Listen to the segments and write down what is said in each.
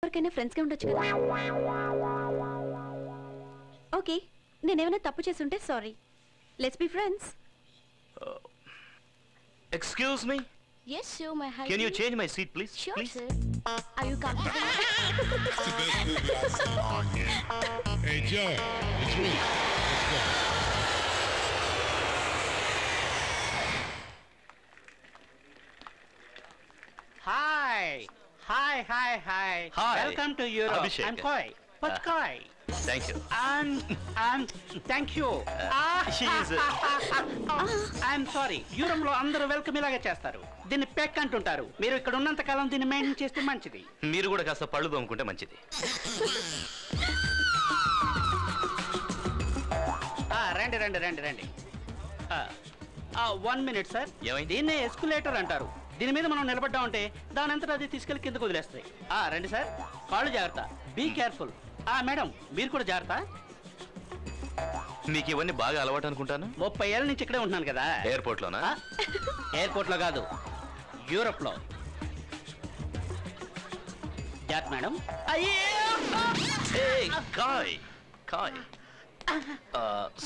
ఎవరికైనా ఫ్రెండ్స్గా ఉండొచ్చు కదా. ఓకే, నేనేమైనా తప్పు చేస్తుంటే sorry. Let's be friends. Excuse me? Yes, sure, my husband. Can you change my seat, please? Sure, please? sir. Are you comfortable? Hey, Joe, it's me. Let's go. Hi. Hi, hi, hi. Hi. Welcome to Europe. Abhishek. I'm Koi. What's Koi? Thank you. And thank you. She is I'm sorry. Europe లో అందరూ welcome ఇలాగే చేస్తారు. దీన్ని పెక్ అంటుంటారు. మీరు ఇక్కడ ఉన్నంత కాలం దీన్ని మెయింటైన్ చేస్తే మంచిది. మీరు కూడా కాస్త పళ్ళు తోముకుంటే మంచిది. రండి రండి రండి రండి. 1 minute సార్. ఏమైంది? దీన్నే ఎస్కులేటర్ అంటారు. దీని మీద మనం నిలబడ్డామంటే దాని అంతటా అది తీసుకెళ్లి కిందకు వదిలేస్తాయి. రండి సార్. కాళ్ళు జాగ్రత్త. Be careful. మేడం మీరు కూడా జాగ్రత్త. మీకు ఇవన్నీ బాగా అలవాటు అనుకుంటాను. 30 ఏళ్ళ నుంచి ఇక్కడే ఉంటున్నాను కదా. ఎయిర్పోర్ట్ లోనా? ఎయిర్పోర్ట్ లో కాదు, యూరోప్ లో. జాగ్రత్త మేడం.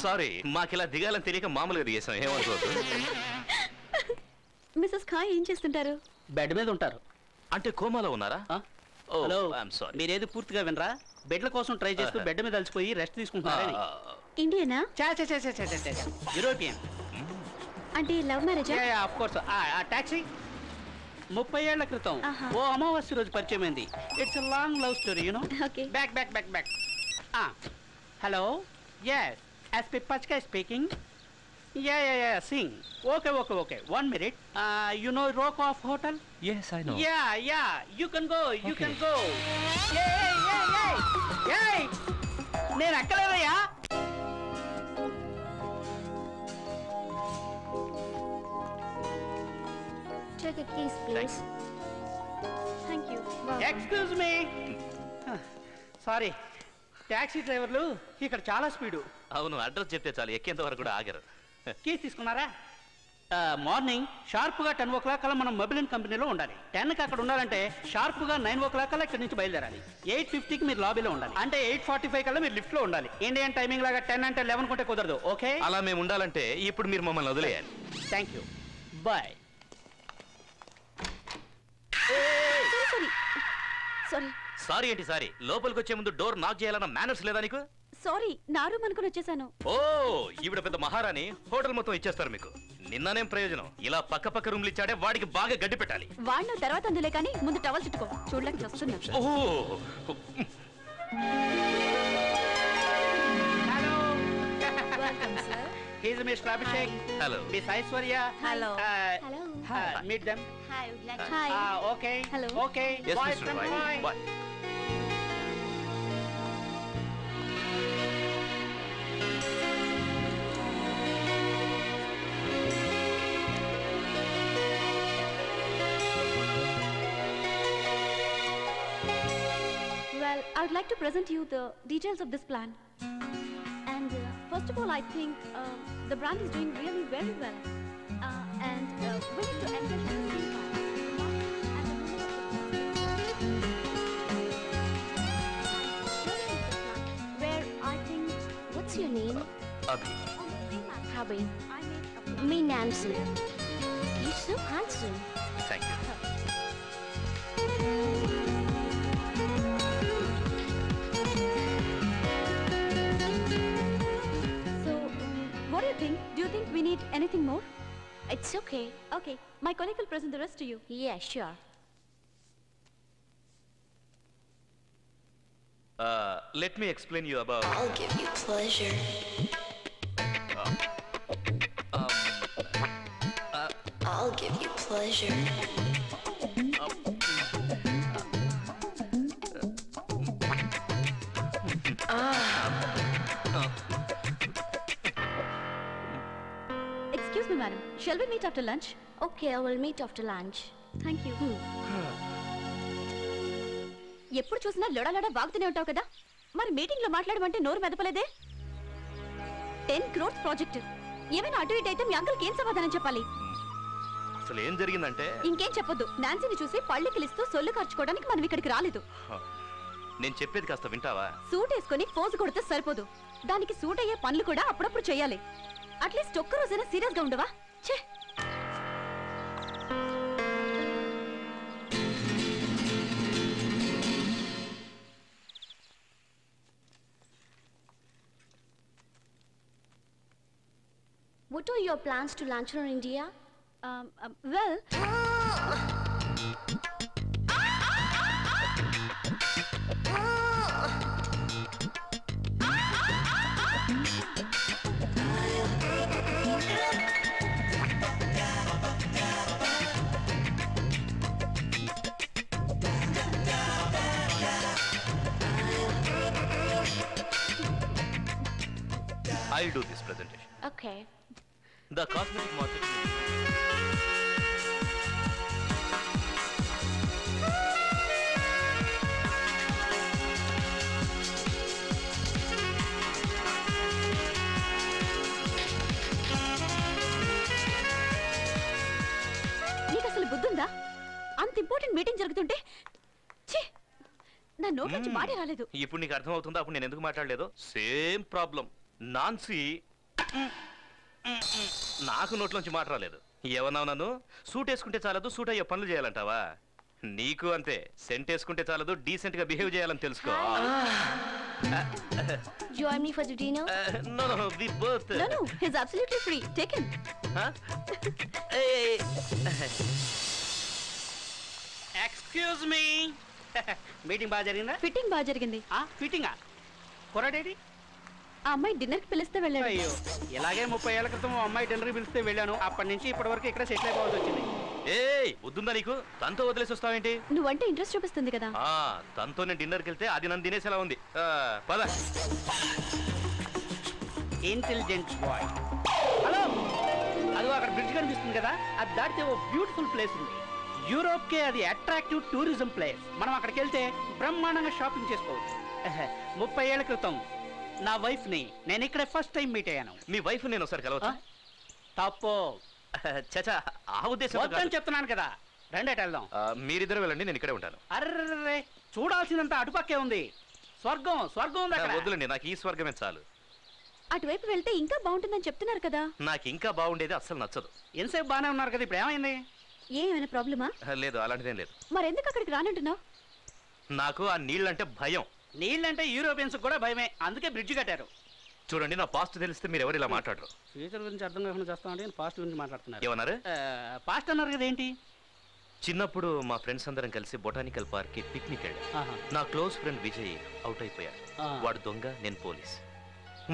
సారీ, మాకిలా దిగాలని తెలియక మామూలుగా దిగేసాం. ఏమనుకోవద్దు. మిస్సెస్ ఖాయ్ ఏం చేస్తుంటారు? బెడ్ మీద ఉంటారు. అంటే కోమాలో ఉన్నారా? Hello, sorry. మీరేది పూర్తిగా వినరా? బెడ్ల కోసం ట్రై చేస్తూ బెడ్ మీద అలసిపోయి రెస్ట్ తీసుకుంటున్నారని. ఇండియనా? యూరోపియన్. అంటే లవ్ మ్యారేజా? Of course. టాక్సీ 30 ఏళ్ల క్రితం ఓ అమావాస్య రోజు పరిచయం అయింది. It's a long love story, you know. Okay. Back back back back. Hello, yes, SP Pachka speaking. Yeah, sing. Okay. 1 minute. You know Rokoff Hotel? Yes, I know. Yeah. You can go. Hey! నేను ఎక్కలేదయ్యా. Check a keys, please. Thank you. Excuse me. Sorry, taxi డ్రైవర్లు ఇక్కడ చాలా speed. అవును, address చెప్తే చాలు, ఎక్కేంత వరకు కూడా ఆగరు. కీస్ తీసుకున్నారా? మార్నింగ్ షార్ప్గా 10 o'clock కల్లా మనం మొబైల్ కంపెనీలో ఉండాలి. 10కి అక్కడ ఉండాలంటే షార్ప్గా 9 o'clock కల్లా ఇక్కడ నుంచి బయలుదేరాలి. 8:50కి మీరు లాబీలో ఉండాలి. అంటే 8:45 కల్లా మీరు లిఫ్ట్లో ఉండాలి. ఇండియన్ టైమింగ్ లాగా 10 అంటే 11 కొంటే కుదరదు. ఓకే? అలా మేము ఉండాలంటే ఇప్పుడు మీరు మమ్మల్ని వదిలేయాలి. Thank you. బాయ్. సారీ ఏంటి సారీ? లోపలికి వచ్చే ముందు డోర్ నాక్ చేయాలన్న మేనర్స్ లేదా నీకు? సారీ, నా రూమ్ అనుకుని వచ్చేసాను. ఓ, ఈవిడ పెద్ద మహారాణి, హోటల్ మొత్తం ఇచ్చేస్తారు మీకు. నిన్ననేం ప్రయోజనం? ఇలా పక్క రూమ్లు ఇచ్చాడే, వాడికి బాగా గడ్డి పెట్టాలి. వాడిన తర్వాత అందులే కానీ ముందు టవల్ చుట్టుకో. చూడలేక వస్తున్నా. Hello. He is Mr. Abhishek. Hello. Miss Aishwarya. Hello. Meet them. Hi. Hi. Okay. Hello. Okay. Yes, Boys Mr. and Roy. boys. Bye. Well, I would like to present you the details of this plan. And first of all, I think the brand is doing really very well. And we need to engage in the same where I think... What's your name? Abhi. Abhi. I made a plan. Me, Nancy. You're so handsome. Thank you. So, what do you think? Do you think we need anything more? It's okay. Okay, my colleague will present the rest to you. Yeah, sure. Let me explain you about... I'll give you pleasure. I'll give you pleasure. Excuse me, madam. Shall we meet after lunch? Okay, I will meet after lunch. Thank you. ఎప్పుడు చూసినా లొడలొడ వాగుతూనే ఉంటావు కదా. మరి meeting లో మాట్లాడమంటే నోరు మెదపలేదే. 10 crores project. ఏమైనా అటు ఇటు అయితే మీ అంకుల్కి ఏం సమాధానం చెప్పాలి? అసలు ఏం జరిగిందంటే... ఇంకేం చెప్పొద్దు. నాన్సీని చూసి పళ్ళకిలిస్తూ సొల్లు ఖర్చుకోవడానికి మనం ఇక్కడికి రాలేదు. నేను చెప్పేది కాస్త వింటావా? సూట్ వేసుకొని పోజు కొడితే సరిపోదు, దానికి సూట్ అయ్యే పనులు కూడా అప్పుడప్పుడు చేయాలి. అట్లీస్ట్ ఒక్క రోజైనా సీరియస్ గా ఉండవా? ఛే! What are your plans to lunch in India? Well, I'll do this presentation. Okay. The cosmetic market. నీకు అసలు బుద్ధుందా? అంత ఇంపార్టెంట్ మీటింగ్ జరుగుతుంటే ఛీ, నా నోట్ నుంచి మాటే రాలేదు. ఇప్పుడు నీకు అర్థం అవుతుందా అప్పుడు నేను ఎందుకు మాట్లాడలేదు? Same problem. నాన్సీ నాకు నోట్లోంచి మాట రాలేదు. ఏమన్నావు నన్ను? సూట్ వేసుకుంటే చాలదు, సూట్ అయ్యే పనులు చేయాలంటావా? నీకు అంతే, సెంట్ వేసుకుంటే చాలదు, డీసెంట్ గా బిహేవ్ చేయాలని తెలుసుకో. Join me for the dinner? No, we both. No, he's absolutely free. Take him. Excuse me. Meeting బాగా జరిగిందా? ఫిట్టింగ్ బాగా జరిగింది. ఫిట్టింగా? కొరడేడి? ఆ అమ్మాయి డిన్నర్ కి పిలిస్తే వెళ్ళాడు. అయ్యో, ఇలాగే 30 ఏళ్ల క్రితం అమ్మాయి డిన్నర్ పిలిస్తే వెళ్ళాను. అప్పటి నుంచి ఇప్పటి వరకు ఇక్కడ సెటిల్ అయిపోవాల్సి వచ్చింది. వద్దుందా నీకు? తనతో వదిలేసి వస్తావేంటి? నువ్వంటే ఇంట్రెస్ట్ చూపిస్తుంది కదా. తనతో నేను డిన్నర్కి వెళ్తే అది నన్ను తినేసేలా ఉంది. పద. Intelligent boy. హలో, అదిగో అక్కడ బ్రిడ్జ్ కనిపిస్తుంది కదా, అది దాటితే ఓ బ్యూటిఫుల్ ప్లేస్ ఉంది. యూరోప్ కే అది అట్రాక్టివ్ టూరిజం ప్లేస్. మనం అక్కడికి వెళ్తే బ్రహ్మాండంగా షాపింగ్ చేసుకోవచ్చు. 30 ఏళ్ల క్రితం నా వైఫ్ ని నేను ఇక్కడ ఫస్ట్ టైం మీట్ అయ్యాను. మీ వైఫ్ నేను ఒకసారి కలవచ్చా? తప్పు. చచా, ఆ ఉద్దేశం వద్దని చెప్తున్నాను కదా. రండి వెళ్దాం. మీరిద్దరు వెళ్ళండి, నేను ఇక్కడే ఉంటాను. అర్రే, చూడాల్సిందంతా అటుపక్కే ఉంది. స్వర్గం ఉంది అక్కడ. వద్దులండి, నాకు ఈ స్వర్గమే చాలు. అటువైపు వెళ్తే ఇంకా బాగుంటుందని చెప్తున్నారు కదా. నాకు ఇంకా బాగుండేది అస్సలు నచ్చదు. ఎంతసేపు బాగానే ఉన్నారు కదా, ఇప్పుడు ఏమైంది? ఏమైనా ప్రాబ్లమా? లేదు, అలాంటిదేం లేదు. మరెందుకు అక్కడికి రానంటున్నావు? నాకు ఆ నీళ్ళంటే భయం. నీళ్ళంటే యూరోపియన్స్ కూడా భయమే, అందుకే బ్రిడ్జ్ కట్టారు. చూడండి, నా పాస్ట్ తెలిస్తే మీరు ఎవరు ఇలా మాట్లాడరు. ఫ్యూచర్ గురించి అర్థం కాకుండా చేస్తామంటే పాస్ట్ గురించి మాట్లాడుతున్నారు. ఏమన్నారు? పాస్ట్ అన్నారు కదా, ఏంటి? చిన్నప్పుడు మా ఫ్రెండ్స్ అందరం కలిసి బొటానికల్ పార్క్ కి పిక్నిక్ వెళ్ళాం. నా క్లోజ్ ఫ్రెండ్ విజయ్ అవుట్ అయిపోయాడు. వాడు దొంగ, నేను పోలీస్.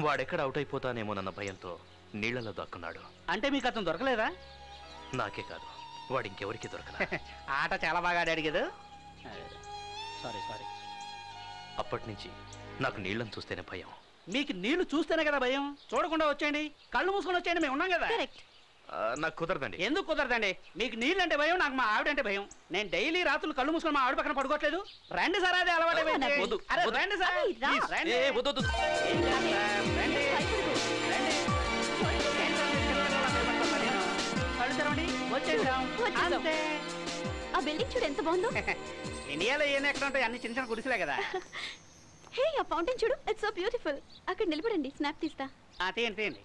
వాడెక్కడ అవుట్ అయిపోతానేమోనన్న భయంతో నీళ్లలో దక్కున్నాడు. అంటే మీకు అతను దొరకలేదా? నాకే కాదు, వాడు ఇంకెవరికి దొరకలే. ఆట చాలా బాగా ఆడాడు కదా. సారీ. అప్పటి నుంచి నాకు నీళ్ళని చూస్తేనే భయం. మీకు నీళ్లు చూస్తేనే కదా భయం. చూడకుండా వచ్చేయండి, కళ్ళు మూసుకొని వచ్చేయండి, మేము ఉన్నాం కదా. నాకు కుదరదండి. ఎందుకు కుదరదండి? మీకు నీళ్ళు అంటే భయం, నాకు మా ఆవిడ అంటే భయం. నేను డైలీ రాత్రులు కళ్ళు మూసుకొని మా ఆవిడ పక్కన పడుకోవట్లేదు. రండి సార్, అదే అలవాటు. రండి సార్, కళ్ళు తెరవండి, వచ్చేసాం. ఆ బిల్డింగ్ చూడు ఎంత బాగుందో. ఇండియాలో ఏం ఎక్కడ ఉంటాయి, అన్ని చిన్న చిన్న గుడిసెలే కదా. హే, ఆ ఫౌంటైన్ చూడు, ఇట్స్ సో బ్యూటిఫుల్. అక్కడ నిలబడండి, స్నాప్ తీస్తా. తీయండి.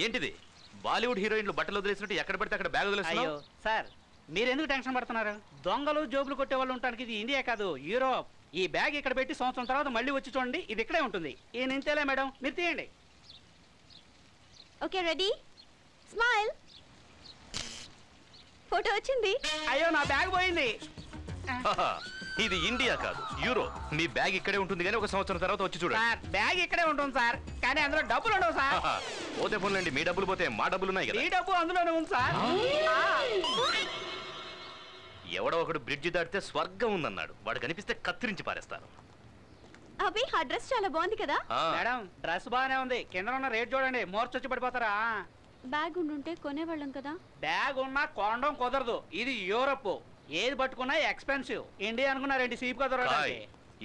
ఏంటిది? బాలీవుడ్ హీరోయిన్లు బట్టలు వదిలేసినట్టు ఎక్కడ పడితే అక్కడ బ్యాగ్ వదిలేస్తున్నావు? అయ్యో సార్, మీరెందుకు టెన్షన్ పడుతున్నారు? దొంగలు జోబులు కొట్టే వాళ్ళు ఉంటానికి ఇది ఇండియా కాదు, యూరోప్. ఈ బ్యాగ్ ఇక్కడ పెట్టి సంవత్సరం తర్వాత మళ్ళీ వచ్చి చూడండి, ఇది ఇక్కడే ఉంటుంది. ఈ నింతేలే మేడం, మీరు తీయండి. Okay, ready, smile. ఫోటో వచ్చింది. అయ్యో, నా బ్యాగ్ పోయింది. ఇది ఇండియా కాదు, యూరోప్. మీ బ్యాగ్ ఇక్కడే ఉంటుంది కానీ ఒక సంవత్సరం తర్వాత వచ్చి చూడండి. బ్యాగ్ ఇక్కడే ఉంటుంది సార్, కానీ అందులో డబ్బులు ఉండవు సార్. పోతే పోన్లేండి, మీ డబ్బులు పోతే మా డబ్బులు ఉన్నాయి కదా. ఈ డబ్బు అందులోనే ఉంది సార్. ఎవడో ఒకడు బ్రిడ్జి దాటితే స్వర్గం ఉందన్నాడు. వాడు కనిపిస్తే కత్తిరించి పారేస్తాను. అవి ఆ డ్రెస్ చాలా బాగుంది కదా. మేడం, డ్రెస్ బాగానే ఉంది, కింద ఉన్న రేట్ చూడండి, మోర్చొచ్చి పడిపోతారా. బ్యాగ్ ఉండుంటే కొనేవాళ్ళం కదా. బ్యాగ్ ఉన్నా కొనడం కుదరదు, ఇది యూరోప్. ఏది పట్టుకున్నా ఎక్స్పెన్సివ్. ఇండియా అనుకున్నారేంటి చీప్ గా దొరకడానికి?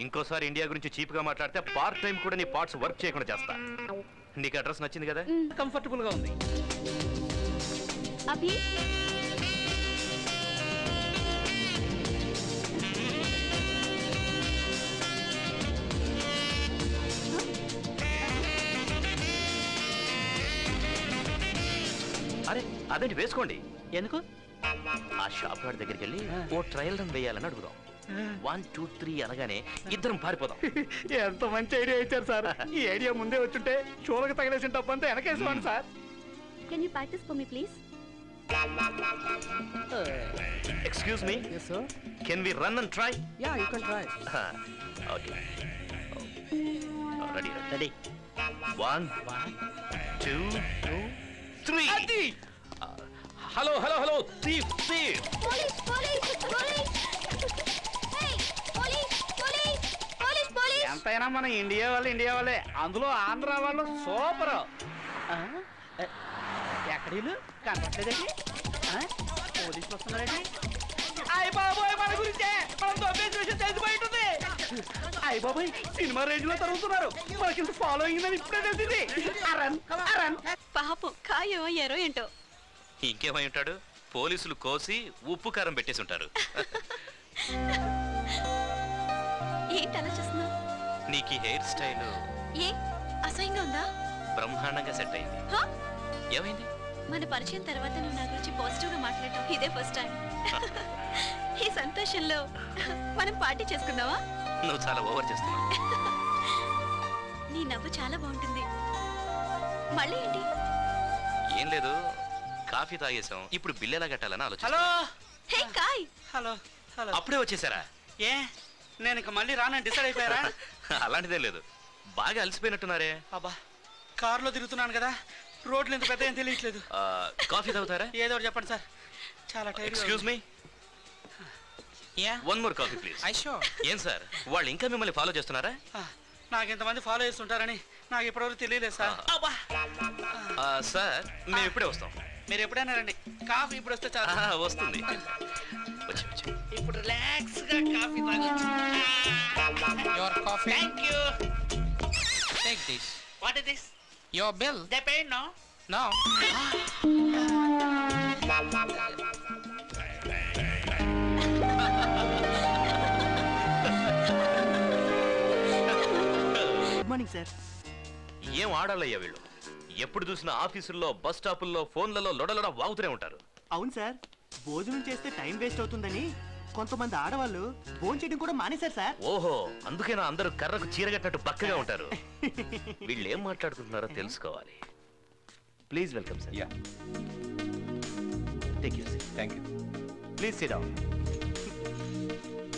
ఇంకోసారి ఇండియా గురించి చీప్ గా మాట్లాడితే పార్ట్ టైం కూడా నీ పార్ట్స్ వర్క్ చేయకుండా చేస్తా. నీకు అడ్రస్ నచ్చింది కదా? కంఫర్టబుల్ గా ఉంది. అభి, అదేంటి వేసుకోండి. ఎందుకు? ఆ షాప్ వాడి దగ్గరికి వెళ్ళి ఓ ట్రయల్ రన్ వేయాలని అడుగుదాం. 1 2 3 అనగానే ఇద్దరం పారిపోదాం. ఎంత మంచి ఐడియా ఇచ్చారు సార్. ఈ ఐడియా ముందే వచ్చుంటే షోలకు తగిలేసిన డబ్బంతా వెనకేసుకోండి sir. Can you practice for me, please? Excuse me? Yes, sir. Can we run and try? Yeah, you can try. Okay. Ready. 1 2 3. Hello. Thief. Police! Hey! Police! ఎంతైనా మన ఇండియా వాళ్ళే, అందులో ఆంధ్ర వాళ్ళు సూపర్. ఎక్కడీలు కనపట్లేదండి? పోలీసులు వస్తున్నారండి. అయ్య బాబోయ్, మన గురించే మనం దొబ్బేసి విషయం తెలిసిపోయింటుంది. అయ్య బాబోయ్, సినిమా రేంజ్ లో తరుగుతున్నారు. మనకి ఫాలో అయిందని ఇప్పుడే తెలిసింది. అరన్ పాపం కాయో ఎరో ఏంటో. ఇంకేమై ఉంటాడు? పోలీసులు కోసి ఉప్పు కారం పెట్టేసి ఉంటారు. ఏంటి అలా చేస్తున్నావు? నీకు ఈ హెయిర్ స్టైల్ ఏ అసహ్యంగా ఉందా? బ్రహ్మాండంగా సెట్ అయింది. ఏమైంది? మన పరిచయం తర్వాత నువ్వు నా గురించి పాజిటివ్ గా మాట్లాడటం ఇదే ఫస్ట్ టైం. ఈ సంతోషంలో మనం పార్టీ చేసుకుందావా? నువ్వు చాలా ఓవర్ చేస్తున్నావు. నీ నవ్వు చాలా బాగుంటుంది. మళ్ళీ ఏంటి? ఏం లేదు, కాఫీ తాగేసాం. ఇప్పుడు బిల్ ఎలా కట్టాలని ఆలోచన. హలో. హే కాయ్. హలో. అప్పుడే వచ్చేసారా? ఏ నేను ఇక మళ్ళీ రానని డిసైడ్ అయిపోయారా? అలాంటిదే లేదు, బాగా అలసిపోయినట్టున్నారే. అబ్బా, కారులో తిరుగుతున్నాను కదా, రోడ్లు ఎంత పెద్ద ఏం తెలియట్లేదు. కాఫీ తాగుతారా? ఏదో ఒకటి చెప్పండి సార్, చాలా time. Excuse me, one more coffee please. ఏం సార్, వాళ్ళు ఇంకా మిమ్మల్ని ఫాలో చేస్తున్నారా? నాకు ఇంతమంది ఫాలో చేస్తుంటారని నాకు ఇప్పటివరకు తెలియలేదు సార్. సార్ మేము ఇప్పుడే వస్తాం. మీరు ఎప్పుడైనా రండి, కాఫీ ఇప్పుడు వస్తే చాలా వస్తుంది. ఇప్పుడు రిలాక్స్ గా కాఫీ తాగొచ్చు. Your coffee. Thank you. Take this. What is this? Your bill. They paid, no? No. Good morning sir. ఏం ఆడాలయ్యా వీళ్ళు? ఎప్పుడు చూసినా ఆఫీసుల్లో, బస్ స్టాపుల్లో, ఫోన్లలో లొడలొడ వాగుతూనే ఉంటారు. అవును సార్, భోజనం చేస్తే టైం వేస్ట్ అవుతుందని కొంతమంది ఆడవాళ్ళు భోజనం చేయడం కూడా మానేశారు సార్. ఓహో, అందుకేనా అందరూ కర్రకు చీరగట్టినట్టు పక్కగా ఉంటారు. వీళ్ళు ఏం మాట్లాడుకుంటున్నారో తెలుసుకోవాలి. Please welcome sir. Take your seat. Thank you. Please sit down.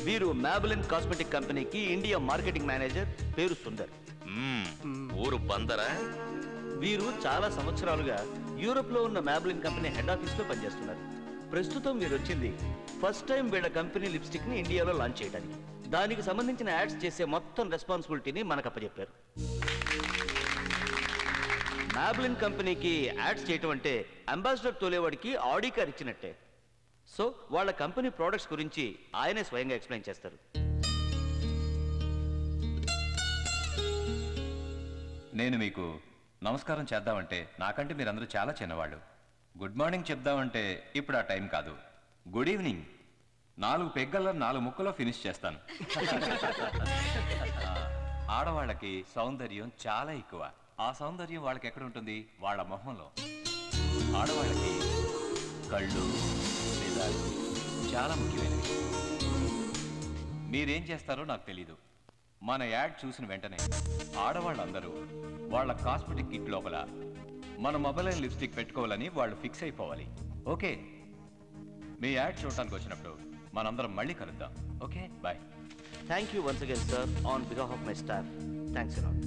వీరు మ్యాబులిన్ కాస్మెటిక్ కంపెనీకి ఇండియా మార్కెటింగ్ మేనేజర్, పేరు సుందర్. ఊరు బందరా? వీరు చాలా సంవత్సరాలుగా యూరోప్ లో ఉన్న మ్యాబులిన్ కంపెనీ హెడ్ ఆఫీస్ లో పనిచేస్తున్నారు. ప్రస్తుతం వీరు వచ్చింది ఫస్ట్ టైం వీళ్ళ కంపెనీ లిప్స్టిక్ ని ఇండియాలో లాంచ్ చేయడానికి. దానికి సంబంధించిన యాడ్స్ చేసే మొత్తం రెస్పాన్సిబిలిటీని మనకు అప్పచెప్పారు. మ్యాబులిన్ కంపెనీకి యాడ్స్ చేయటం అంటే అంబాసిడర్ తోలేవాడికి ఆడి కార్ ఇచ్చినట్టే. సో వాళ్ళ కంపెనీ ప్రోడక్ట్స్ గురించి ఆయనే స్వయంగా ఎక్స్ప్లెయిన్ చేస్తారు. నేను మీకు నమస్కారం చేద్దామంటే నాకంటే మీరందరూ చాలా చిన్నవాళ్ళు. గుడ్ మార్నింగ్ చెప్దామంటే ఇప్పుడు ఆ టైం కాదు. గుడ్ ఈవినింగ్ 4 పెగ్గల్లో 4 ముక్కలో ఫినిష్ చేస్తాను. ఆడవాళ్ళకి సౌందర్యం చాలా ఎక్కువ. ఆ సౌందర్యం వాళ్ళకి ఎక్కడ ఉంటుంది? వాళ్ళ మొహంలో. ఆడవాళ్ళకి కళ్ళు, నిజాలు చాలా ముఖ్యమైనవి. మీరేం చేస్తారో నాకు తెలీదు. మన యాడ్ చూసిన వెంటనే ఆడవాళ్ళందరూ వాళ్ళ కాస్మెటిక్ కిట్ లోపల మన మొబైల్ లిప్స్టిక్ పెట్టుకోవాలని వాళ్ళు ఫిక్స్ అయిపోవాలి. ఓకే, మీ యాడ్ చూడటానికి వచ్చినప్పుడు మనందరం మళ్ళీ కలుద్దాం. Okay, bye. Thank you once again sir, on behalf of my staff. Thanks a lot.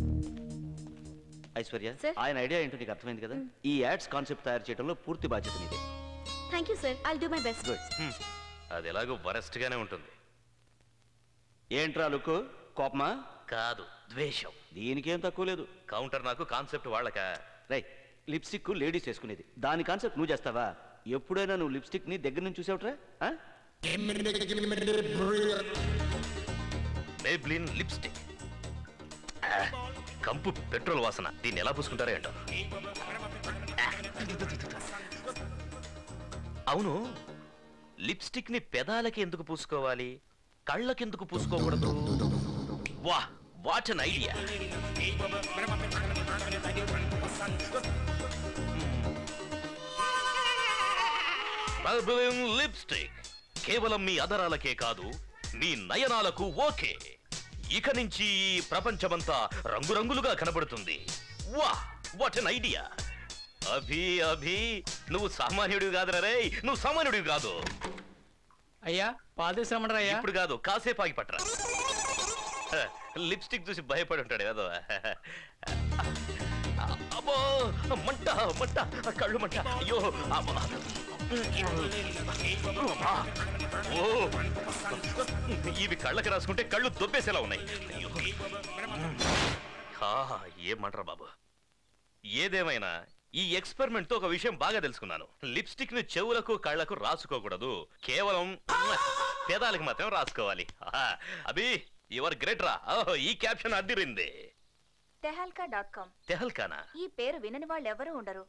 Aishwarya, ఆయన ఐడియా ఏంటో నీకు అర్థమైంది కదా. ఈ యాడ్స్ కాన్సెప్ట్ తయారు చేయడంలో పూర్తి బాధ్యత నీదే. Thank you, sir. I'll do my best. Good. అది ఎలాగో వరస్ట్ గానే ఉంటుంది. ఏంట్రా లుక్? కోపమా? కాదు, ద్వేషం. దీనికేం తక్కువ లేదు. కౌంటర్ నాకు, కాన్సెప్ట్ వాళ్ళకా? రైట్, లిప్స్టిక్ లేడీస్ వేసుకునేది, దాని కాన్సెప్ట్ నువ్వు చేస్తావా? ఎప్పుడైనా నువ్వు లిప్స్టిక్ ని దగ్గర నుంచి చూసావుట్రా? మేబ్లిన్ లిప్స్టిక్, కంపు పెట్రోల్ వాసన. దీన్ని ఎలా పూసుకుంటారో ఏంటో. అవును, లిప్స్టిక్ ని పెదాలకి ఎందుకు పూసుకోవాలి, కళ్ళకి ఎందుకు పూసుకోకూడదు? వా, what an idea. Maybelline lipstick కేవలం మీ అదరాలకే కాదు, మీ నయనాలకు ఓకే. ఇక నుంచి ఈ ప్రపంచమంతా రంగురంగులుగా కనబడుతుంది. వా, వాట్ ఎన్ ఐడియా! అభి నువ్వు సామాన్యుడివి కాదురా రే, నువ్వు సామాన్యుడివి కాదు. అయ్యా పాదేశ్రమణరా అయ్యా. ఇప్పుడు కాదు, కాసేపు ఆగి పట్టరా. లిప్స్టిక్ చూసి భయపడి ఉంటాడు ఏదో. అబ్బో మంట మంట, కళ్ళు మంట. అయ్యో ఓ, ఇవి కళ్ళకి రాసుకుంటే కళ్ళు దొబ్బేసేలా ఉన్నాయి. అయ్యో ఏమంటారా బాబు. ఏదేమైనా ఈ ఎక్స్పెరిమెంట్ తో ఒక విషయం బాగా తెలుసుకున్నాను. లిప్స్టిక్ ని చెవులకు కళ్ళకు రాసుకోకూడదు, కేవలం పేదాలకు మాత్రం రాసుకోవాలి. అభి యువర్ గ్రేట్ రా. ఈ క్యాప్షన్ అద్దిరింది. tehalka.com. తెహల్కానా? ఈ పేరు వినని వాళ్ళు ఎవరు ఉండరు.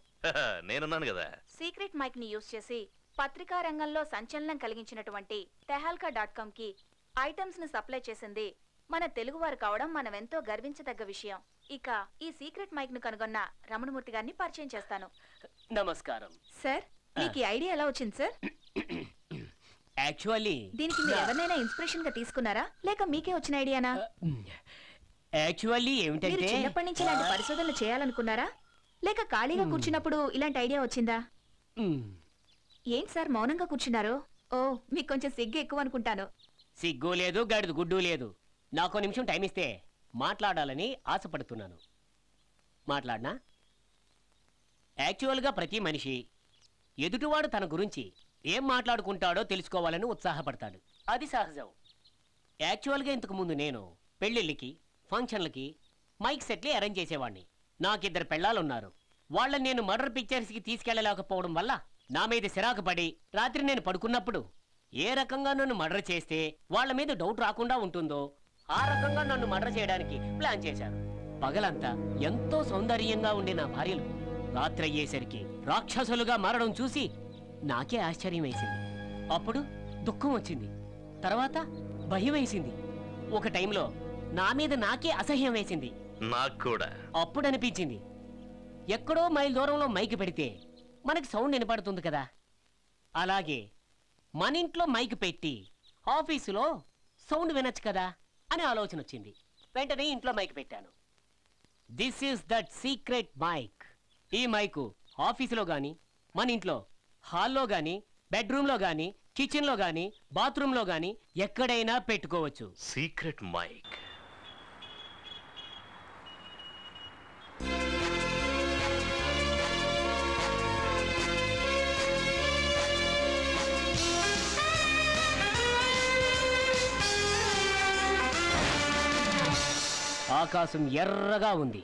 నేనున్నాను కదా. సీక్రెట్ మైక్ ని యూజ్ చేసి పత్రికా రంగంలో సంచలనం కలిగించినటువంటి tehalka.com కి ఐటమ్స్ ని సప్లై చేసింది మన తెలుగువారు కావడం మనం ఎంతో గర్వించదగ్గ విషయం. ఇక ఈ సీక్రెట్ మైక్ ను కనుగొన్న రమణమూర్తి గారిని పరిచయం చేస్తాను. నమస్కారం సార్, మీకు ఈ ఐడియా ఎలా వచ్చింది సార్? యాక్చువల్లీ దీనికి మీరు ఎవరినైనా ఇన్స్పిరేషన్ గా తీసుకున్నారా, లేక మీకే వచ్చిన ఐడియానా? యాక్చువల్లీ మీరు ఏమిటంటే చిన్నప్పటి నుంచి ఇలాంటి పరిశోధనలు చేయాలనుకున్నారా, లేక ఖాళీగా కూర్చున్నప్పుడు ఇలాంటి ఐడియా వచ్చిందా? ఏంటి సార్ మౌనంగా కూర్చున్నారు? ఓ, మీకు కొంచెం సిగ్గు ఎక్కువ అనుకుంటాను. సిగ్గు లేదు, గడిదు గుడ్డు లేదు. నాకు నిమిషం టైం ఇస్తే మాట్లాడాలని ఆశపడుతున్నాను. మాట్లాడనా? యాక్చువల్గా ప్రతి మనిషి ఎదుటివాడు తన గురించి ఏం మాట్లాడుకుంటాడో తెలుసుకోవాలని ఉత్సాహపడతాడు. అది సహజం. యాక్చువల్గా ఇంతకు ముందు నేను పెళ్ళిళ్ళకి, ఫంక్షన్లకి మైక్ సెట్లే అరేంజ్ చేసేవాడిని. నాకిద్దరు పెళ్ళాలున్నారు. వాళ్ళని నేను మర్డర్ పిక్చర్స్కి తీసుకెళ్లలేకపోవడం వల్ల నా మీద సిరాకు పడి రాత్రి నేను పడుకున్నప్పుడు ఏ రకంగా నన్ను మర్డర్ చేస్తే వాళ్ళ మీద డౌట్ రాకుండా ఉంటుందో ఆ రకంగా నన్ను మర్డర్ చేయడానికి ప్లాన్ చేశారు. పగలంతా ఎంతో సౌందర్యంగా ఉండే నా భార్యలు రాత్రి అయ్యేసరికి రాక్షసులుగా మారడం చూసి నాకే ఆశ్చర్యం వేసింది. అప్పుడు దుఃఖం వచ్చింది, తర్వాత భయం వేసింది, ఒక టైంలో నా మీద నాకే అసహ్యం వేసింది. నాకు కూడా అప్పుడు అనిపించింది, ఎక్కడో మైల్ దూరంలో మైక్ పెడితే మనకి సౌండ్ వినపడుతుంది కదా, అలాగే మన ఇంట్లో మైక్ పెట్టి ఆఫీసులో సౌండ్ వినొచ్చు కదా అని ఆలోచన వచ్చింది. వెంటనే ఇంట్లో మైక్ పెట్టాను. This is that secret mic. ఈ మైకు ఆఫీసులో గాని, మన ఇంట్లో హాల్లో గాని, బెడ్రూమ్లో గాని, కిచెన్లో గాని, బాత్రూంలో గాని ఎక్కడైనా పెట్టుకోవచ్చు. Secret mic. ఆకాశం ఎర్రగా ఉంది.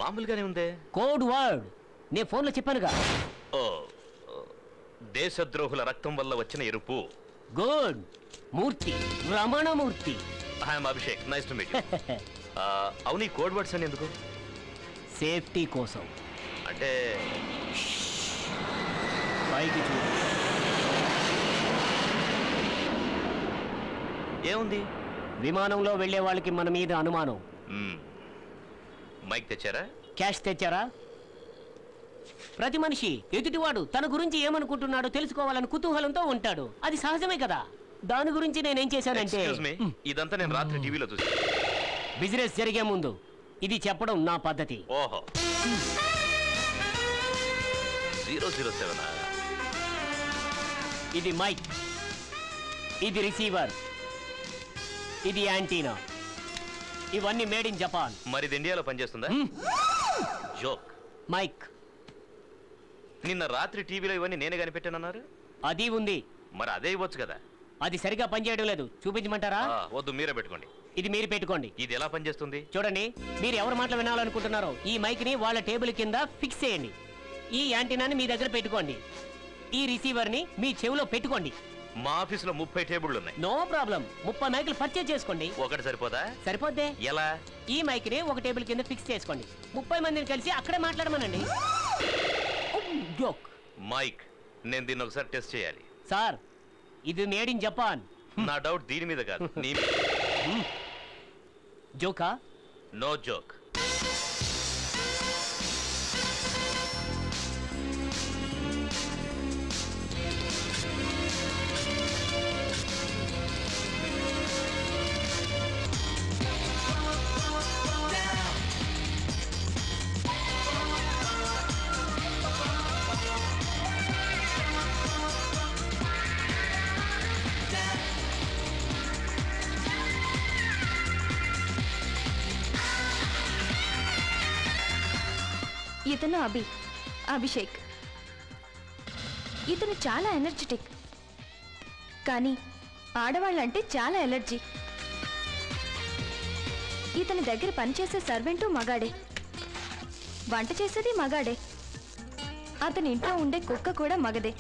మామూలుగానే ఉందే. కోడ్ వర్డ్ నే ఫోన్లో చెప్పానుగా. ఓ, దేశద్రోహుల రక్తం వల్ల వచ్చిన ఎరుపు. Good. Murthy, Ramanamurthy. I'm Abhishek, nice to meet you. అవును, ఈ కోడ్ వర్డ్స్ అని ఎందుకు? సేఫ్టీ కోసం. అంటే పైకి చూడు. ఏముంది? విమానంలో వెళ్లే వాళ్ళకి మన మీద అనుమానం. మైక్ తెచ్చారా? క్యాష్ తెచ్చారా? ప్రతి మనిషి ఎదుటివాడు తన గురించి ఏమనుకుంటున్నాడో తెలుసుకోవాలని కుతూహలంతో ఉంటాడు. అది సహజమే కదా. దాని గురించి నేనేం చేశానంటే, ఇదంతా నేను రాత్రి టీవీలో చూసాను. బిజినెస్ జరిగే ముందు ఇది చెప్పడం నా పద్ధతి. ఓహో, 007. ఇది మైక్, ఇది రిసీవర్, ఇది యాంటీనా. ఇవన్నీ మేడ్ ఇన్ జపాన్. మరి ఇది ఇండియాలో పనిచేస్తుందా? జోక్. మైక్ నిన్న రాత్రి టీవీలో ఇవన్నీ నేనే కనిపెట్టానన్నారు. అది ఉంది. మరి అదే ఇవ్వచ్చు కదా. అది సరిగా పనిచేయడం లేదు. చూపించమంటారా? వద్దు, మీరే పెట్టుకోండి. ఇది మీరు పెట్టుకోండి. ఇది ఎలా పనిచేస్తుంది? చూడండి, మీరు ఎవరి మాటలు వినాలనుకుంటున్నారో ఈ మైక్ ని వాళ్ళ టేబుల్ కింద ఫిక్స్ చేయండి. ఈ యాంటీనాని మీ దగ్గర పెట్టుకోండి. ఈ రిసీవర్ ని మీ చెవిలో పెట్టుకోండి. మా ఆఫీసులో 30 టేబుళ్ళు ఉన్నాయి. No problem. 30 మైకులు పర్చేజ్ చేసుకోండి. ఒకటి సరిపోదా? సరిపోద్దే. ఎలా? ఈ మైక్ ని ఒక టేబుల్ కింద ఫిక్స్ చేసుకోండి. 30 మందిని కలిసి అక్కడే మాట్లాడమనండి. జోక్. మైక్, నేను దీన్ని ఒకసారి టెస్ట్ చేయాలి. సార్, ఇది మేడ్ ఇన్ జపాన్. నా డౌట్ దీని మీద కాదు, నీ జోకా? No joke. ఇతను అభిషేక్. ఇతను చాలా ఎనర్జెటిక్, కానీ ఆడవాళ్ళంటే చాలా ఎలర్జీ. ఇతని దగ్గర పనిచేసే సర్వెంటు మగాడే, వంట చేసేది మగాడే, అతని ఇంట్లో ఉండే కుక్క కూడా మగదే,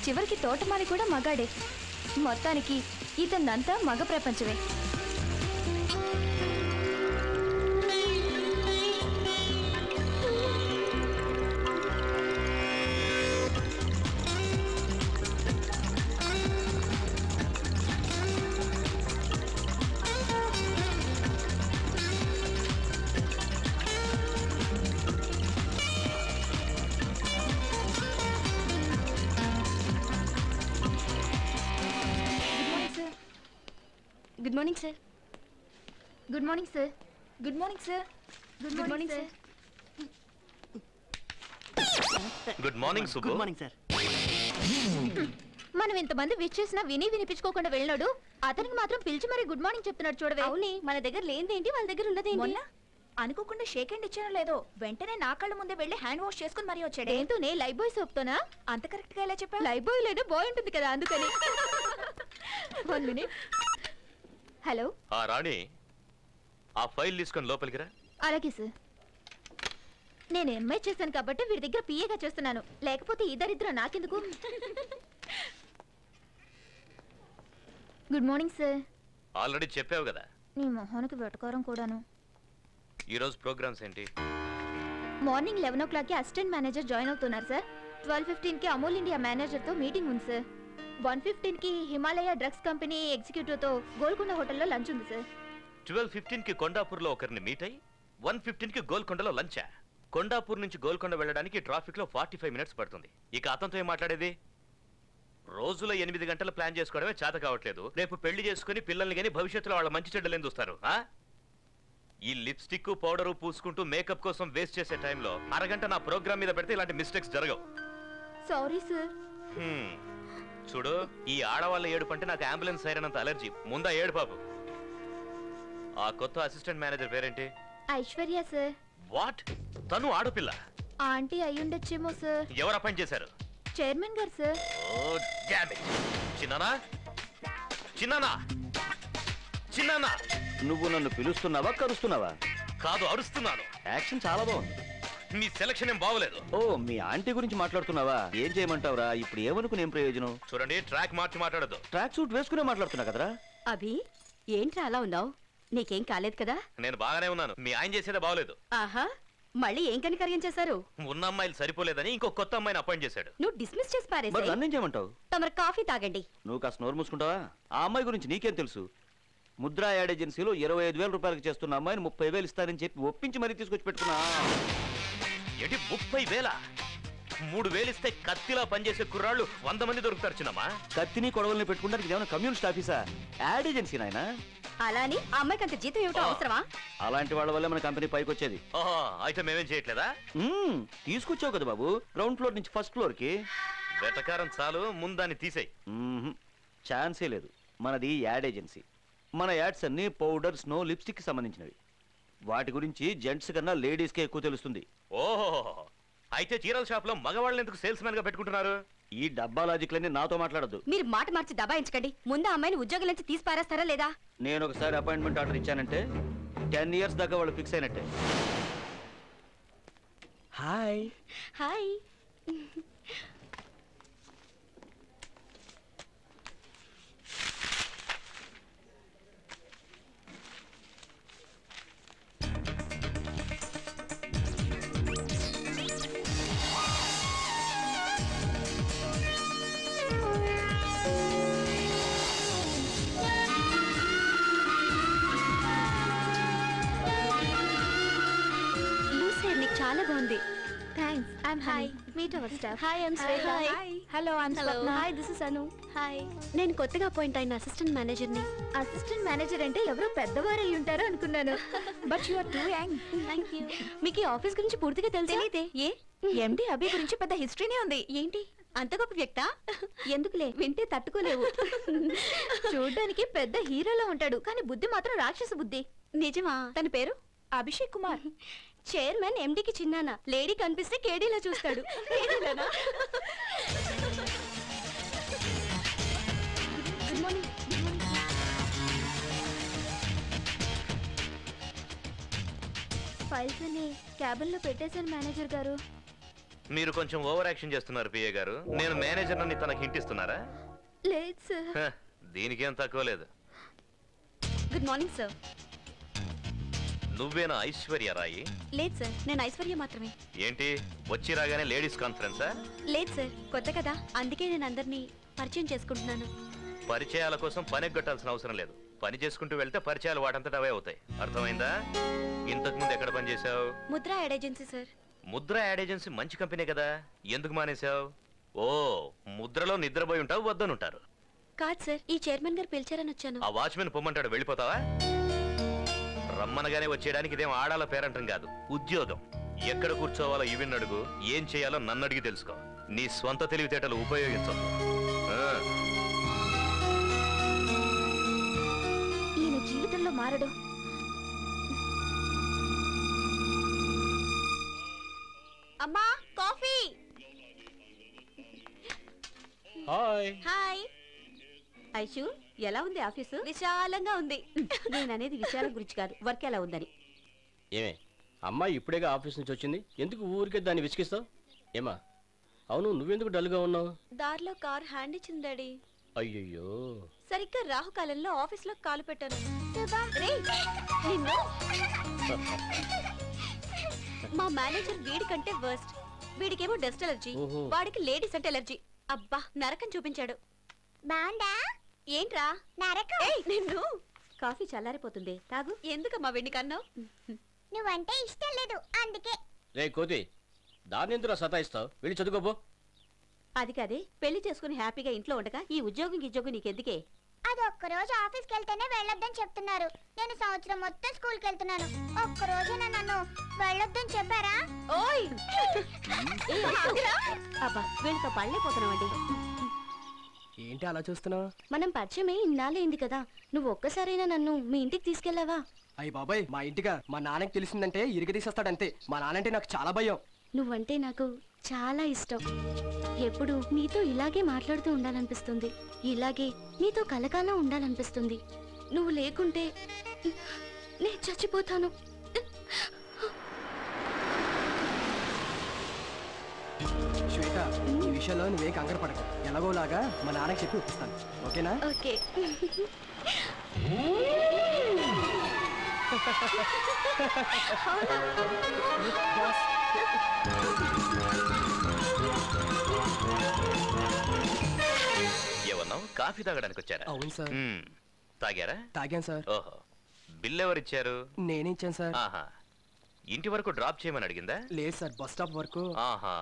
చివరికి తోటమాలి కూడా మగాడే. మొత్తానికి ఇతనంతా మగ ప్రపంచమే. Good morning, sir. Good morning, sir. Good morning, sir. Good morning, sir. Good morning Subbu. Good morning sir. మనం ఇంతమంది విష్ చేసినా వినిపించుకోకుండా వెళ్ళినాడు, అతనికి మాత్రం పిలిచి మరి గుడ్ మార్నింగ్ చెప్తున్నాడు చూడవే. అవునే, మన దగ్గర లేనిదేంటి, వాళ్ళ దగ్గర ఉన్నదేంటి? మొన్న అనుకోకుండా షేక్ హ్యాండ్ ఇచ్చానో లేదో వెంటనే నా కళ్ళ ముందే వెళ్ళి హ్యాండ్ వాష్ చేసుకుని మరీ వచ్చాడు. ఏంటోనే, లైఫ్ బాయ్ సోప్తోనా? అంత కరెక్ట్ గా ఎలా చెప్పా? లైఫ్ బాయ్ లేదా బాయ్ ఉంటుంది కదా, అందుకని. 1 minute. హలో. ఆ రాణి, ఆ ఫైల్ తీసుకొని లోపలికి రా. అలాగే సార్. నేను ఎంఐ చేశాను కాబట్టి వీడి దగ్గర పిఏగా చేస్తున్నాను, లేకపోతే ఇద్దరిద్దరు నాకెందుకు. Good morning sir. ఆల్రెడీ చెప్పావు కదా. నీ మొహానికి వెటకారం కూడాను. ఈరోజు ప్రోగ్రామ్స్ ఏంటి? మార్నింగ్ 11 o'clockకి అసిస్టెంట్ మేనేజర్ జాయిన్ అవుతున్నారు సార్. 12:15కి అమూల్ ఇండియా మేనేజర్తో మీటింగ్ ఉంది సార్. 1:15కి హిమాలయ డ్రగ్స్ కంపెనీ ఎగ్జిక్యూటివ్తో గోల్కొండ హోటల్లో లంచ్ ఉంది సార్. 12:15కి కొండాపూర్లో ఒకరిని మీట్ అయ్యి 1:15కి గోల్కొండలో లంచా? కొండాపూర్ నుంచి గోల్కొండ వెళ్ళడానికి ట్రాఫిక్లో 45 minutes పడుతుంది. ఇక అతనితో ఏం మాట్లాడేది? రోజులో 8 గంటలు ప్లాన్ చేసుకోవడమే చేత కావట్లేదు. రేపు పెళ్లి చేసుకుని పిల్లల్ని కానీ భవిష్యత్తులో వాళ్ళ మంచి చెడ్డలేం చూస్తారు. ఈ లిప్స్టిక్ పౌడరు పూసుకుంటూ మేకప్ కోసం వేస్ట్ చేసే టైంలో అరగంట నా ప్రోగ్రామ్ మీద పెడితే ఇలాంటి మిస్టేక్స్ జరగవు. Sorry sir. చూడు, ఈ ఆడవాళ్ళ ఏడుపు అంటే నాకు అంబులెన్స్ సైరనంత అలర్జీ. ముందా ఏడు బాబు. ఆ కొత్త అసిస్టెంట్ మేనేజర్ పేరేంటి? ఐశ్వర్య సార్. వాట్? తను ఆడపిల్ల? ఆంటీ అయ్యుండొచ్చేమో సార్. ఎవరు అపాయింట్ చేశారు? చైర్మన్ గారు సార్. Oh damn it. చిన్నానా, చిన్నానా, చిన్నానా. నువ్వు నన్ను పిలుస్తున్నావా, కరుస్తున్నావా? కాదు, అరుస్తున్నాను. యాక్షన్ చాలా బాగుంది. మీ సెలక్షన్ ఏం బాగోలేదు. ఓ, మీ ఆంటీ గురించి మాట్లాడుతున్నావా? ఏం చేయమంటావురా? ఇప్పుడు ఏమనుకుని ఏం ప్రయోజనం? చూడండి, ట్రాక్ మార్చి మాట్లాడదు. ట్రాక్ సూట్ వేసుకునే మాట్లాడుతున్నా కదరా. అభి, ఏంట్రా అలా ఉన్నావు? నీకేం కాలేదు కదా? నేను బాగానే ఉన్నాను. మీ ఆయన చేసేదే బాగోలేదు. ఆహా, మళ్ళీ ఏం కనికర్యం చేశారు? ఉన్న అమ్మాయిలు సరిపోలేదని ఇంకో కొత్త అమ్మాయిని అపాయింట్ చేశాడు. నువ్వు డిస్మిస్ చేసి మరి పారేసి నన్నేం చేయమంటావు? తమరు కాఫీ తాగండి. నువ్వు కాస్త నోరు మూసుకుంటావా? ఆ అమ్మాయి గురించి నీకేం తెలుసు? ముద్రా యాడ్ ఏజెన్సీలో 25,000 రూపాయలకి చేస్తున్న అమ్మాయిని 30,000 ఇస్తానని చెప్పి ఒప్పించి మరీ తీసుకొచ్చి పెట్టుకున్నా. ఏంటి 30,000? 3,000 ఇస్తే కత్తిలా పనిచేసే కుర్రాళ్ళు 100 మంది దొరుకుతారు చిన్నమ్మా. కత్తిని కొడవల్ని పెట్టుకుంటానికి ఏమైనా కమ్యూనిస్ట్ ఆఫీసా? యాడ్ ఏజెన్సీ నాయనా. అలాని ఆ అమ్మాయికి అంత జీతం ఏమిటో అవసరమా? అలాంటి వాళ్ళ వల్ల మన కంపెనీ పైకి వచ్చేది. అయితే మేమేం చేయట్లేదా? తీసుకొచ్చావు కదా బాబు, గ్రౌండ్ ఫ్లోర్ నుంచి ఫస్ట్ ఫ్లోర్ కి. వెటకారం చాలు, ముందాన్ని తీసేయి. ఛాన్సే లేదు. మనది యాడ్ ఏజెన్సీ. మన యాడ్స్ అన్ని పౌడర్, స్నో, లిప్స్టిక్ కి సంబంధించినవి. వాటి గురించి జెంట్స్ కన్నా లేడీస్ కే ఎక్కువ తెలుస్తుంది. ఓహో, అయితే చీరల షాప్ లో మగవాళ్ళని ఎందుకు సేల్స్ మ్యాన్ గా పెట్టుకుంటున్నారు? ఈ డబ్బా లాజిక్లన్నీ నాతో మాట్లాడద్దు. మీరు మాట మార్చి దబాయించకండి. ముందు అమ్మాయిని ఉద్యోగం నుంచి తీసి పారేస్తారా లేదా? నేను ఒకసారి అపాయింట్మెంట్ ఆర్డర్ ఇచ్చానంటే 10 years దాకా వాళ్ళు ఫిక్స్ అయినట్టే. హాయ్. హాయ్. చాలా బాగుంది. Thanks. I'm hi. Meet our staff. Hi, I'm Shweta. Hi. Hello, I'm Swapna. Hi, this is Anu. Hi. నేను కొత్తగా అపాయింట్ అయిన అసిస్టెంట్ మేనేజర్ని. అసిస్టెంట్ మేనేజర్ అంటే ఎవరో పెద్దవారు అయి ఉంటారు అనుకున్నాను. But you are too young. Thank you. మీకు ఈ ఆఫీస్ గురించి పూర్తిగా తెలియదే? ఏ ఎండి అభి గురించి పెద్ద హిస్టరీనే ఉంది. ఏంటి అంత గొప్ప వ్యక్తా? ఎందుకులే, వింటే తట్టుకోలేవు. చూడ్డానికి పెద్ద హీరోలో ఉంటాడు, కానీ బుద్ధి మాత్రం రాక్షస బుద్ధి. నిజమా? తన పేరు అభిషేక్ కుమార్. చైర్మన్ ఎండికి చిన్నానా, లేడీ కనిపిస్తే కేడీలా చూస్తాడు. Good morning. ఫైల్స్ అన్ని క్యాబిన్ లో పెట్టేశాను మేనేజర్ గారు. మీరు కొంచెం ఓవర్ యాక్షన్ చేస్తున్నారు పిఏ గారు. నేను మేనేజర్ అని తనకి హింట్ ఇస్తున్నారా? లేదు సార్. దీనికేం తక్కువ లేదు. Good morning sir. నువ్వేనా ఐశ్వర్య రాయి? లేదు సార్, నేను ఐశ్వర్య మాత్రమే. ఏంటి వచ్చి రాగానే లేడీస్ కాన్ఫరెన్సా? లేదు సార్, కొత్త కదా, అందుకే నేను అందరినీ పరిచయం చేసుకుంటున్నాను. పరిచయాల కోసం పని గట్టాల్సిన అవసరం లేదు. పని చేసుకుంటూ వెళ్తే పరిచయాలు వాటంతటా అవే అవుతాయి. అర్థమైందా? ఇంతకు ముందు ఎక్కడ పని చేసావు? Mudra ad agency sir. Mudra ad agency మంచి కంపెనీ కదా, ఎందుకు మానేశావు? ఓ, ముద్రలో నిద్రపోయి ఉంటావు, వద్దనుంటారు. కాదు సార్, ఈ చైర్మన్ గారు పిలిచారని వచ్చాను. ఆ వాచ్మెన్ పొమ్మంటాడు, వెళ్ళిపోతావా? రమ్మనగానే వచ్చేయడానికి ఇదేం ఆడాల పేరంటం కాదు, ఉద్యోగం. ఎక్కడ కూర్చోవాలో ఇవిన్ అడుగు, ఏం చేయాలో నన్ను అడిగి తెలుసుకో. నీ స్వంత తెలివితేటలు ఉపయోగించవు. ఈయన జీవితంలో మారడు. అమ్మా, కాఫీ. హాయ్. హాయ్ ఐషు, ఎలా ఉంది ఆఫీసు? విశాలంగా ఉంది. నేను అనేది విశాలం గురించి కాదు, వర్క్ ఎలా ఉందని. ఏమే అమ్మాయి ఇప్పుడేగా ఆఫీస్ నుంచి వచ్చింది, ఎందుకు ఊరికే దాన్ని విసిగిస్తావు? ఏమా అవును, నువ్వెందుకు డల్గా ఉన్నావు? దారిలో కార్ హ్యాండ్ ఇచ్చింది డాడీ. అయ్యయ్యో, సరిగ్గా రాహుకాలంలో ఆఫీస్ లో కాలు పెట్టాను. నిన్ను మా మేనేజర్ వీడి కంటే వర్స్ట్. వీడికేమో డస్ట్ ఎలర్జీ, వాడికి లేడీస్ అంటే ఎలర్జీ. అబ్బా, నరకం చూపించాడు. బాండా ఏంట్రా నరకం? నిన్ను. కాఫీ చల్లారిపోతుంది, తాగు. ఎందుకమ్మా వెండి కన్నావు? నువ్వంటే ఇష్టం లేదు అందుకే. రే కోతి, దాన్ని ఎందుకు సతాయిస్తావు? వెళ్ళి చదువుకోపో. అది కాదే, పెళ్లి చేసుకుని హ్యాపీగా ఇంట్లో ఉండగా ఈ ఉద్యోగం నీకెందుకే? అది ఒక్కరోజు ఆఫీస్కి వెళ్తేనే వెళ్ళొద్దని చెప్తున్నారు. నేను సంవత్సరం మొత్తం స్కూల్కి వెళ్తున్నాను. ఒక్కరోజైనా నన్ను వెళ్ళొద్దని చెప్పారా? ఓయ్ అబ్బా, వీళ్ళతో పళ్ళైపోతున్నామండి. ఏంటి అలా చూస్తున్నావు? మనం పరిచయమే ఇన్నాళ్ళైంది కదా, నువ్వు ఒక్కసారైనా నన్ను మీ ఇంటికి తీసుకెళ్లావా? అయ్యి బాబాయ్, మా ఇంటిగా మా నాన్నకి తెలిసిందంటే ఇరిగి తీసేస్తాడంతే. మా నాన్నంటే నాకు చాలా భయం. నువ్వంటే నాకు చాలా ఇష్టం. ఎప్పుడు నీతో ఇలాగే మాట్లాడుతూ ఉండాలనిపిస్తుంది, ఇలాగే నీతో కలకాలం ఉండాలనిపిస్తుంది. నువ్వు లేకుంటే నేను చచ్చిపోతాను. శ్వేత, ఈ విషయంలో నువ్వే కంగారు పడకు. ఎలాగోలాగా మా నాన్నకి చెప్పి ఒప్పిస్తాను, ఓకేనా? ఓకే. ఏమన్నావు? కాఫీ తాగడానికి వచ్చారా? అవును సార్. తాగారా? తాగాను సార్. ఓహో, బిల్ ఎవరిచ్చారు? నేనే ఇచ్చాను సార్. ఆహా, ఇంటి వరకు డ్రాప్ చేయమని అడిగిందా? లేదు సార్, బస్ స్టాప్ వరకు. ఆహా,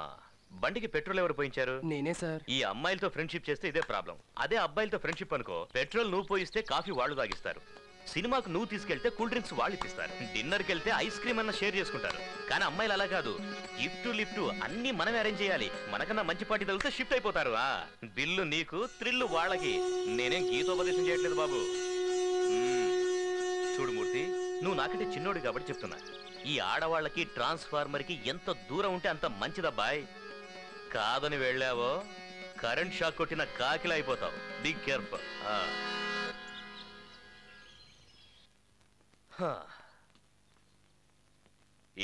బండికి పెట్రోల్ ఎవరు పోయించారు? నేనే సార్. ఈ అమ్మాయిలతో ఫ్రెండ్షిప్ చేస్తే ఇదే ప్రాబ్లం. అదే అబ్బాయిలతో ఫ్రెండ్షిప్ అనుకో, పెట్రోల్ నువ్వు పోయిస్తే కాఫీ వాళ్ళు తాగిస్తారు, సినిమాకు నువ్వు తీసుకెళ్తే కూల్ డ్రింక్స్ వాళ్ళు ఇప్పిస్తారు, డిన్నర్కి వెళ్తే ఐస్ క్రీమ్ అన్న షేర్ చేసుకుంటారు. కానీ అమ్మాయిలు అలా కాదు, గిఫ్ట్ లిఫ్ట్ అన్ని మనమే అరేంజ్ చేయాలి. మనకన్నా మంచి పార్టీ తగిలితే షిఫ్ట్ అయిపోతారు. బిల్లు నీకు, థ్రిల్లు వాళ్ళకి. నేనేం గీతోపదేశం చేయట్లేదు బాబు. చూడు మూర్తి, నువ్వు నాకంటే చిన్నోడు కాబట్టి చెప్తున్నా, ఈ ఆడవాళ్ళకి ట్రాన్స్ఫార్మర్ కి ఎంత దూరం ఉంటే అంత మంచిదబ్బాయ్. కాదని వెళ్ళావో కరెంట్ షాక్ కొట్టిన కాకిలా అయిపోతావు. Be careful.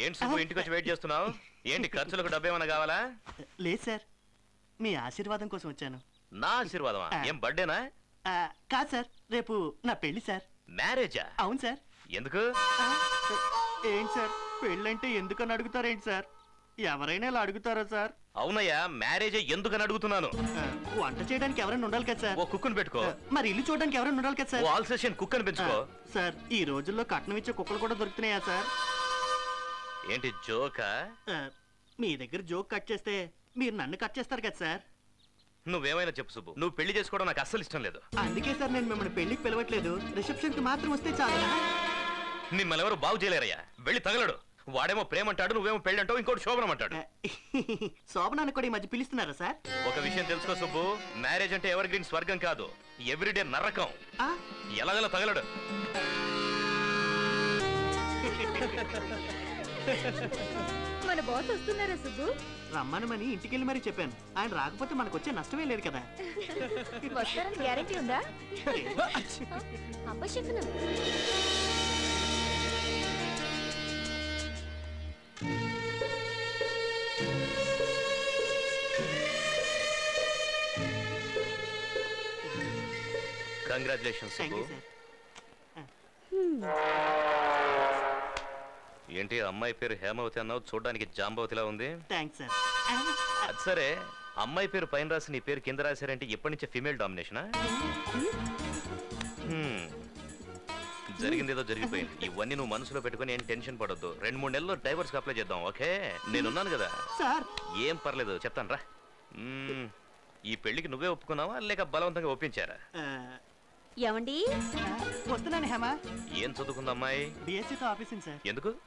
ఏంటి సుబ్బు, ఇంటికి వచ్చి వెయిట్ చేస్తున్నావు? ఏంటి ఖర్చులకు డబ్బేమన్నా కావాలా? లేదు సార్, మీ ఆశీర్వాదం కోసం వచ్చాను. నా ఆశీర్వాదమా? ఏం బర్త్డేనా? కాదు సార్, రేపు నా పెళ్లి సార్. మ్యారేజా? అవును సార్. ఎందుకు? ఏంటి సార్, పెళ్ళంటే ఎందుకని అడుగుతారేంటి సార్? ఎవరైనా ఇలా అడుగుతారా సార్? అవునయ్యా, మ్యారేజ్ ఎందుకని అడుగుతున్నాను. వంట చేయడానికి ఎవరైనా ఉండాలి కదా సార్. ఓ కుక్కను పెట్టుకో. మరి ఇల్లు చూడడానికి ఎవరైనా ఉండాలి కదా సార్. ఆల్ సెషన్ కుక్కను పెంచుకో. సార్, ఈ రోజుల్లో కట్నం ఇచ్చే కుక్కలు కూడా దొరుకుతున్నాయా సార్? ఏంటి జోకా? మీ దగ్గర జోక్ కట్ చేస్తే మీరు నన్ను కట్ చేస్తారు కదా సార్. నువ్వేమైనా చెప్పు సుబ్బు, నువ్వు పెళ్లి చేసుకోవడం నాకు అస్సలు ఇష్టం లేదు. అందుకే సార్ నేను మిమ్మల్ని పెళ్లికి పిలవట్లేదు, రిసెప్షన్ కి మాత్రం వస్తే చాలు. మిమ్మల్ని ఎవరు బాగు చేయలేరయ్యా, వెళ్ళి తగలడు. వాడేమో ప్రేమంటాడు, నువ్వేమో పెళ్లి అంటావు, ఇంకోటి శోభనం అంటాడు. శోభనాన్ని కూడా ఈ మధ్య పిలుస్తున్నారా సార్? ఒక విషయం తెలుసుకో సుబ్బు, మ్యారేజ్ అంటే ఎవర్ గ్రీన్ స్వర్గం కాదు, ఎవ్రీడే నరకం. ఎలాగలా తగలడు. మన బాస్ వస్తున్నారా సుబ్బు? రమ్మనమని ఇంటికెళ్ళి మరీ చెప్పాను. ఆయన రాకపోతే మనకు వచ్చే నష్టమే లేదు కదా. వస్తారని గ్యారెంటీ ఉందా? అపశకునం. కంగ్రాచులేషన్స్ ఏంటి అమ్మాయి పేరు హేమవతి అన్నావు, చూడడానికి జాంబవతిలా ఉంది. Thanks sir. అది సరే, అమ్మాయి పేరు పైన రాసి నీ పేరు కింద రాశారంటే ఎప్పటి నుంచే ఫీమేల్ డామినేషనా? జరిగింది ఏదో జరిగిపోయింది. ఇవన్నీ నువ్వు మనసులో పెట్టుకుని ఏం టెన్షన్ పడొద్దు. 2-3 నెలల్లో డైవర్స్కి అప్లై చేద్దాం. ఓకే, నేనున్నాను కదా. ఏం పర్లేదు, చెప్తాను రా. ఈ పెళ్లికి నువ్వే ఒప్పుకున్నావా లేక బలవంతంగా ఒప్పించారా? ఏమండి? వస్తున్నాను హేమ. ఏం చదువుకుంది అమ్మాయి? బిఎస్సీతో ఆఫీసింగ్ సార్. ఎందుకు?